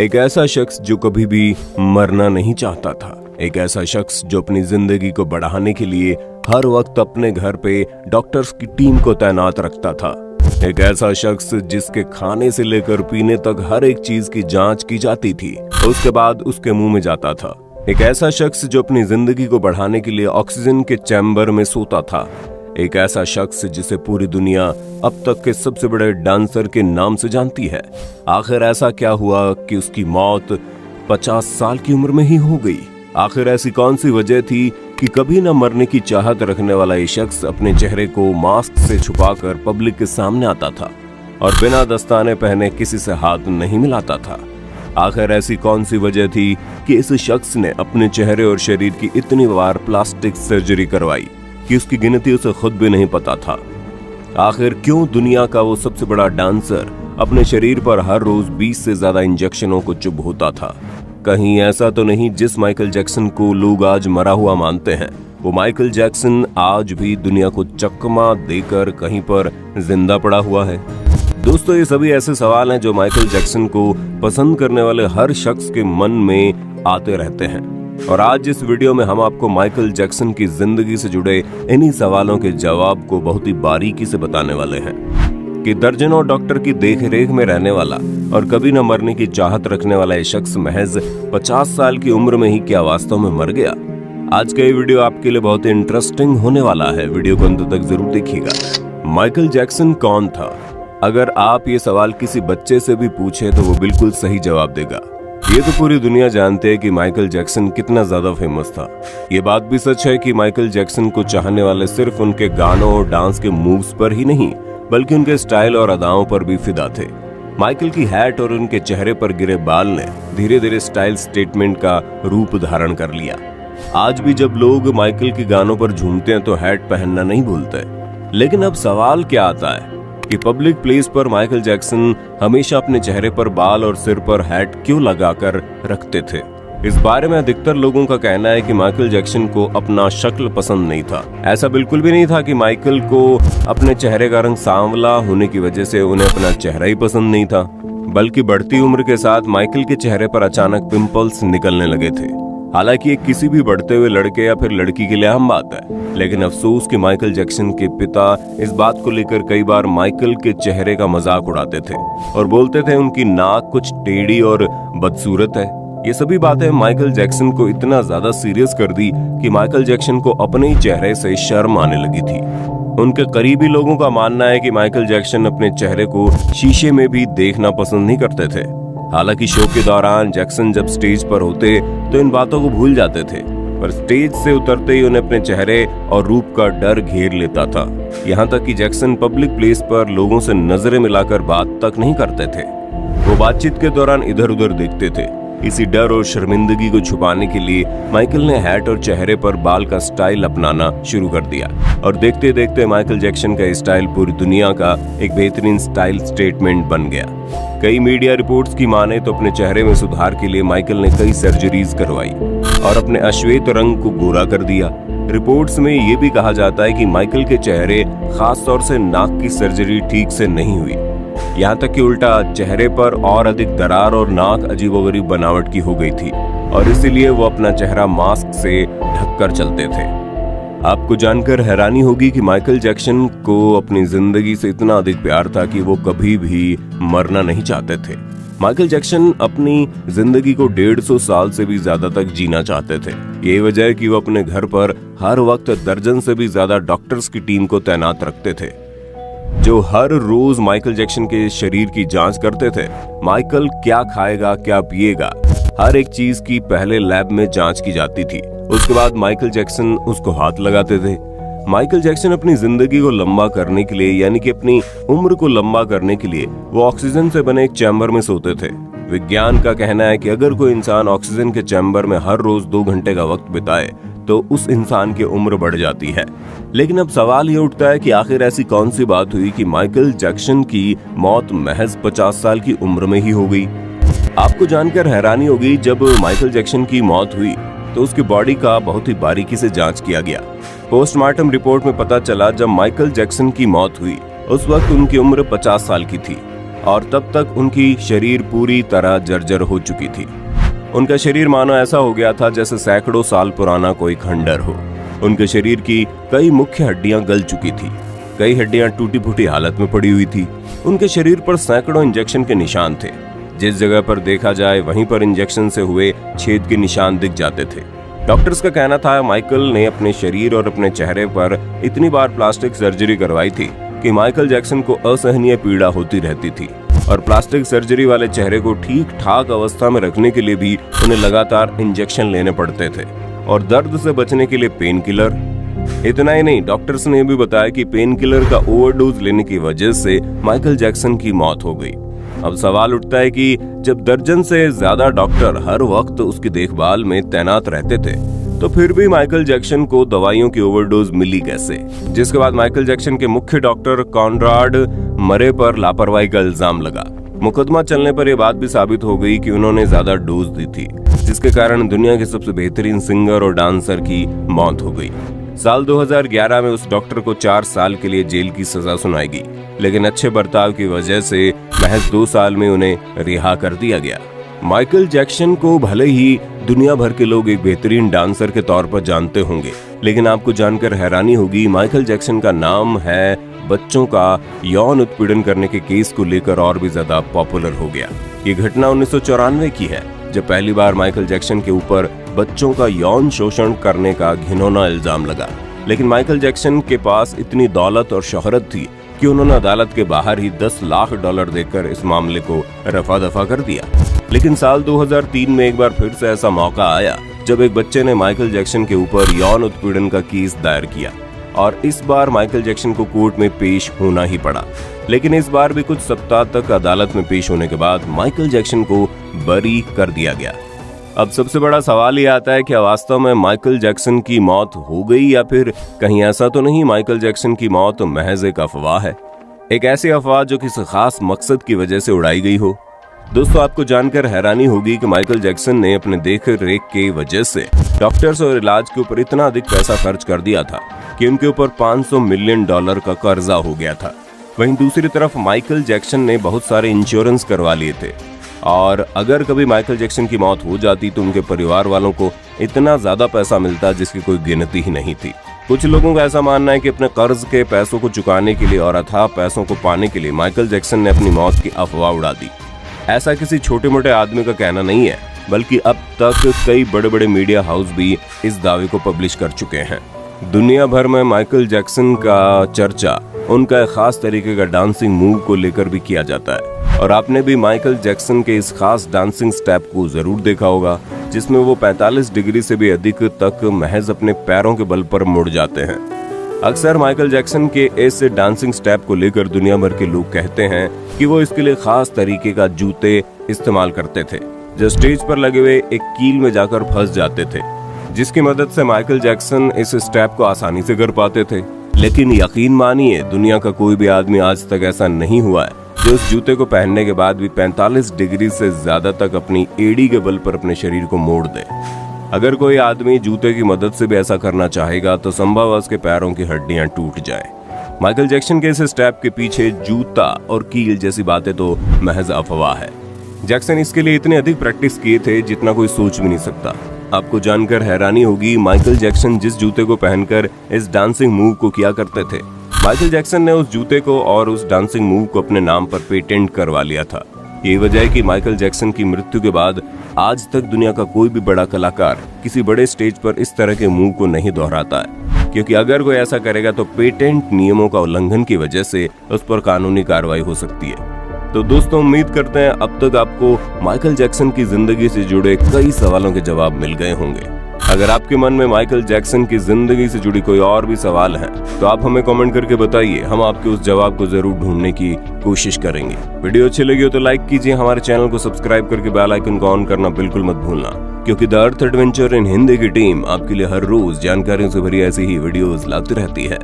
एक ऐसा शख्स जो कभी भी मरना नहीं चाहता था। एक ऐसा शख्स जो अपनी जिंदगी को बढ़ाने के लिए हर वक्त अपने घर पे डॉक्टर्स की टीम को तैनात रखता था। एक ऐसा शख्स जिसके खाने से लेकर पीने तक हर एक चीज की जांच की जाती थी, उसके बाद उसके मुंह में जाता था। एक ऐसा शख्स जो अपनी जिंदगी को बढ़ाने के लिए ऑक्सीजन के चैम्बर में सोता था। एक ऐसा शख्स जिसे पूरी दुनिया अब तक के सबसे बड़े डांसर के नाम से जानती है। आखिर ऐसा क्या हुआ कि उसकी मौत 50 साल की उम्र में ही हो गई? आखिर ऐसी कौन सी वजह थी कि कभी न मरने की चाहत रखने वाला ये शख्स अपने चेहरे को मास्क से छुपाकर पब्लिक के सामने आता था और बिना दस्ताने पहने किसी से हाथ नहीं मिलाता था? आखिर ऐसी कौन सी वजह थी कि इस शख्स ने अपने चेहरे और शरीर की इतनी बार प्लास्टिक सर्जरी करवाई कि उसकी गिनती उसे खुद भी नहीं पता था? आखिर क्यों दुनिया का वो सबसे बड़ा डांसर अपने शरीर पर हर रोज 20 से ज्यादा इंजेक्शनों को चुभ होता था? कहीं ऐसा तो नहीं जिस माइकल जैक्सन को लोग आज मरा हुआ मानते हैं, वो माइकल जैक्सन आज भी दुनिया को चकमा देकर कहीं पर जिंदा पड़ा हुआ है? दोस्तों, ये सभी ऐसे सवाल हैं जो माइकल जैक्सन को पसंद करने वाले हर शख्स के मन में आते रहते हैं। और आज इस वीडियो में हम आपको माइकल जैक्सन की जिंदगी से जुड़े इन्हीं सवालों के जवाब को बहुत ही बारीकी से बताने वाले हैं कि दर्जनों डॉक्टर की देखरेख में रहने वाला और कभी न मरने की चाहत रखने वाला ये शख्स महज 50 साल की उम्र में ही क्या वास्तव में मर गया? आज का ये वीडियो आपके लिए बहुत ही इंटरेस्टिंग होने वाला है। वीडियो को अंत तक जरूर देखिएगा। माइकल जैक्सन कौन था? अगर आप ये सवाल किसी बच्चे से भी पूछे तो वो बिल्कुल सही जवाब देगा। ये तो पूरी दुनिया जानते है कि माइकल जैक्सन कितना ज्यादा फेमस था। ये बात भी सच है कि माइकल जैक्सन को चाहने वाले सिर्फ उनके गानों और डांस के मूव्स पर ही नहीं, बल्कि उनके स्टाइल और अदाओं पर भी फिदा थे। माइकल की हैट और उनके चेहरे पर गिरे बाल ने धीरे धीरे स्टाइल स्टेटमेंट का रूप धारण कर लिया। आज भी जब लोग माइकल के गानों पर झूमते हैं तो हैट पहनना नहीं भूलते। लेकिन अब सवाल क्या आता है कि पब्लिक प्लेस पर माइकल जैक्सन हमेशा अपने चेहरे पर बाल और सिर पर हैट क्यों लगाकर रखते थे? इस बारे में अधिकतर लोगों का कहना है कि माइकल जैक्सन को अपना शक्ल पसंद नहीं था। ऐसा बिल्कुल भी नहीं था कि माइकल को अपने चेहरे का रंग सांवला होने की वजह से उन्हें अपना चेहरा ही पसंद नहीं था, बल्कि बढ़ती उम्र के साथ माइकल के चेहरे पर अचानक पिंपल्स निकलने लगे थे। हालांकि ये किसी भी बढ़ते हुए लड़के या फिर लड़की के लिए अहम बात है, लेकिन अफसोस कि माइकल जैक्सन के पिता इस बात को लेकर कई बार माइकल के चेहरे का मजाक उड़ाते थे और बोलते थे उनकी नाक कुछ टेढ़ी और बदसूरत है। ये सभी बातें माइकल जैक्सन को इतना ज्यादा सीरियस कर दी कि माइकल जैक्सन को अपने ही चेहरे से शर्म आने लगी थी। उनके करीबी लोगों का मानना है कि माइकल जैक्सन अपने चेहरे को शीशे में भी देखना पसंद नहीं करते थे। हालांकि शो के दौरान जैक्सन जब स्टेज पर होते तो इन बातों को भूल जाते थे, पर स्टेज से उतरते ही उन्हें अपने चेहरे और रूप का डर घेर लेता था। यहाँ तक कि जैक्सन पब्लिक प्लेस पर लोगों से नजरें मिलाकर बात तक नहीं करते थे। वो बातचीत के दौरान इधर उधर देखते थे। इसी डर और शर्मिंदगी को छुपाने के लिए माइकल ने हैट और चेहरे पर बाल का स्टाइल अपनाना शुरू कर दिया और देखते देखते माइकल जैक्सन का स्टाइल पूरी दुनिया का एक बेहतरीन स्टाइल स्टेटमेंट बन गया। कई मीडिया रिपोर्ट्स की माने तो अपने चेहरे में सुधार के लिए माइकल ने कई सर्जरीज करवाई और अपने अश्वेत रंग को गोरा कर दिया। रिपोर्ट्स में ये भी कहा जाता है कि माइकल के चेहरे, खास तौर से नाक की सर्जरी ठीक से नहीं हुई, यहाँ तक कि उल्टा चेहरे पर और अधिक दरार और नाक अजीबोगरीब बनावट की हो गई थी और इसीलिए वो अपना चेहरा मास्क से ढककर चलते थे। आपको जानकर हैरानी होगी कि माइकल जैक्सन को अपनी जिंदगी से इतना अधिक प्यार था कि वो कभी भी मरना नहीं चाहते थे। माइकल जैक्सन अपनी जिंदगी को 150 साल से भी ज्यादा तक जीना चाहते थे। यही वजह है कि वो अपने घर पर हर वक्त दर्जन से भी ज्यादा डॉक्टर्स की टीम को तैनात रखते थे, जो हर रोज माइकल जैक्सन के शरीर की जांच करते थे। माइकल क्या खाएगा, क्या पिएगा, हर एक चीज की पहले लैब में जांच की जाती थी। उसके बाद माइकल जैक्सन उसको हाथ लगाते थे। माइकल जैक्सन अपनी जिंदगी को लंबा करने के लिए, यानी कि अपनी उम्र को लंबा करने के लिए, वो ऑक्सीजन से बने एक चैम्बर में सोते थे। विज्ञान का कहना है कि अगर कोई इंसान ऑक्सीजन के चैम्बर में हर रोज 2 घंटे का वक्त बिताए तो उस इंसान की उम्र बढ़ जाती है। लेकिन अब सवाल ये उठता है कि आखिर ऐसी कौन सी बात हुई कि माइकल जैक्सन की मौत महज 50 साल की उम्र में ही हो गई? आपको जानकर हैरानी होगी, जब माइकल जैक्सन की मौत हुई तो उसकी बॉडी का बहुत ही बारीकी से जांच किया गया। पोस्टमार्टम रिपोर्ट में पता चला जब माइकल जैक्सन की मौत हुई उस वक्त उनकी उम्र 50 साल की थी। और तब तक उनकी शरीर पूरी तरह जर्जर हो चुकी थी। उनका शरीर मानो ऐसा हो गया था जैसे सैकड़ों साल पुराना कोई खंडर हो। उनके शरीर की कई मुख्य हड्डियां गल चुकी थी, कई हड्डियां टूटी फूटी हालत में पड़ी हुई थी। उनके शरीर पर सैकड़ों इंजेक्शन के निशान थे। जिस जगह पर देखा जाए वहीं पर इंजेक्शन से हुए छेद के निशान दिख जाते थे। डॉक्टर्स का कहना था माइकल ने अपने शरीर और अपने चेहरे पर इतनी बार प्लास्टिक सर्जरी करवाई थी कि माइकल जैक्सन को असहनीय पीड़ा होती रहती थी और प्लास्टिक सर्जरी वाले चेहरे को ठीक ठाक अवस्था में रखने के लिए भी उन्हें लगातार इंजेक्शन लेने पड़ते थे और दर्द से बचने के लिए पेन किलर। इतना ही नहीं, डॉक्टर्स ने भी बताया कि पेन किलर का ओवरडोज लेने की वजह से माइकल जैक्सन की मौत हो गई। अब सवाल उठता है कि जब दर्जन से ज्यादा डॉक्टर हर वक्त उसकी देखभाल में तैनात रहते थे तो फिर भी माइकल जैक्सन को दवाइयों की ओवरडोज मिली कैसे? जिसके बाद माइकल जैक्सन के मुख्य डॉक्टर कॉनराड मरे पर लापरवाही का इल्जाम लगा। मुकदमा चलने पर यह बात भी साबित हो गई कि उन्होंने ज्यादा डोज दी थी, जिसके कारण दुनिया के सबसे बेहतरीन सिंगर और डांसर की मौत हो गई। साल 2011 में उस डॉक्टर को 4 साल के लिए जेल की सजा सुनाई गई, लेकिन अच्छे बर्ताव की वजह से महज 2 साल में उन्हें रिहा कर दिया गया। माइकल जैक्सन को भले ही दुनिया भर के लोग एक बेहतरीन डांसर के तौर पर जानते होंगे, लेकिन आपको जानकर हैरानी होगी माइकल जैक्सन का नाम है बच्चों का यौन उत्पीड़न करने के केस को लेकर और भी ज्यादा पॉपुलर हो गया। ये घटना 1994 की है, जब पहली बार माइकल जैक्सन के ऊपर बच्चों का यौन शोषण करने का घिनौना इल्जाम लगा। लेकिन माइकल जैक्सन के पास इतनी दौलत और शोहरत थी कि उन्होंने अदालत के बाहर ही $10 लाख देकर इस मामले को रफा दफा कर दिया। लेकिन साल 2003 में एक बार फिर से ऐसा मौका आया जब एक बच्चे ने माइकल जैक्सन के ऊपर यौन उत्पीड़न का केस दायर किया और इस बार माइकल जैक्सन को कोर्ट में पेश होना ही पड़ा। लेकिन इस बार भी कुछ सप्ताह तक अदालत में पेश होने के बाद माइकल जैक्सन को बरी कर दिया गया। अब सबसे बड़ा सवाल ये आता है कि वास्तव में माइकल जैक्सन की मौत हो गई या फिर कहीं ऐसा तो नहीं माइकल जैक्सन की मौत महज एक अफवाह है, एक ऐसी अफवाह जो किसी खास मकसद की वजह से उड़ाई गई हो। दोस्तों, आपको जानकर हैरानी होगी कि माइकल जैक्सन ने अपने देख रेख की वजह से डॉक्टर्स और इलाज के ऊपर इतना अधिक पैसा खर्च कर दिया था कि उनके ऊपर $500 मिलियन का कर्जा हो गया था। वहीं दूसरी तरफ माइकल जैक्सन ने बहुत सारे इंश्योरेंस करवा लिए थे और अगर कभी माइकल जैक्सन की मौत हो जाती तो उनके परिवार वालों को इतना ज्यादा पैसा मिलता जिसकी कोई गिनती ही नहीं थी। कुछ लोगों का ऐसा मानना है कि अपने कर्ज के पैसों को चुकाने के लिए और अथाह पैसों को पाने के लिए माइकल जैक्सन ने अपनी मौत की अफवाह उड़ा दी। ऐसा किसी छोटे मोटे आदमी का कहना नहीं है, बल्कि अब तक कई बड़े बड़े मीडिया हाउस भी इस दावे को पब्लिश कर चुके हैं। दुनिया भर में माइकल जैक्सन का चर्चा उनका एक खास तरीके का डांसिंग मूव को लेकर भी किया जाता है और आपने भी माइकल जैक्सन के इस खास डांसिंग स्टेप को जरूर देखा होगा जिसमें वो 45 डिग्री से भी अधिक तक महज अपने पैरों के बल पर मुड़ जाते हैं। अक्सर माइकल जैक्सन के इस डांसिंग स्टेप को लेकर दुनिया भर के लोग कहते हैं कि वो इसके लिए खास तरीके का जूते इस्तेमाल करते थे जो स्टेज पर लगे हुए एक कील में जाकर फंस जाते थे, जिसकी मदद से माइकल जैक्सन इस स्टेप को आसानी से कर पाते थे। लेकिन यकीन मानिए, दुनिया का कोई भी आदमी आज तक ऐसा नहीं हुआ है जो उस जूते को पहनने के बाद भी 45 डिग्री से ज्यादा तक अपनी एड़ी के बल पर अपने शरीर को मोड़ दे। अगर कोई आदमी जूते की मदद से भी ऐसा करना चाहेगा तो संभव है उसके पैरों की हड्डियां टूट जाए। माइकल जैक्सन के इस स्टेप के पीछे जूता और कील जैसी बातें तो महज अफवाह है। जैक्सन इसके लिए इतने अधिक प्रैक्टिस किए थे जितना कोई सोच भी नहीं सकता। आपको जानकर हैरानी होगी, माइकल जैक्सन जिस जूते को पहनकर इस डांसिंग मूव को किया करते थे, माइकल जैक्सन ने उस जूते को और उस डांसिंग मूव को अपने नाम पर पेटेंट करवा लिया था। यही वजह है कि माइकल जैक्सन की मृत्यु के बाद आज तक दुनिया का कोई भी बड़ा कलाकार किसी बड़े स्टेज पर इस तरह के मूव को नहीं दोहराता है, क्योंकि अगर कोई ऐसा करेगा तो पेटेंट नियमों का उल्लंघन की वजह से उस पर कानूनी कार्रवाई हो सकती है। तो दोस्तों, उम्मीद करते हैं अब तक आपको माइकल जैक्सन की जिंदगी से जुड़े कई सवालों के जवाब मिल गए होंगे। अगर आपके मन में माइकल जैक्सन की जिंदगी से जुड़ी कोई और भी सवाल हैं, तो आप हमें कमेंट करके बताइए, हम आपके उस जवाब को जरूर ढूंढने की कोशिश करेंगे। वीडियो अच्छी लगी हो तो लाइक कीजिए, हमारे चैनल को सब्सक्राइब करके बेल आइकन को ऑन करना बिल्कुल मत भूलना, क्योंकि the earth adventure in Hindi की टीम आपके लिए हर रोज जानकारियों से भरी ऐसी ही वीडियोस लाती रहती है।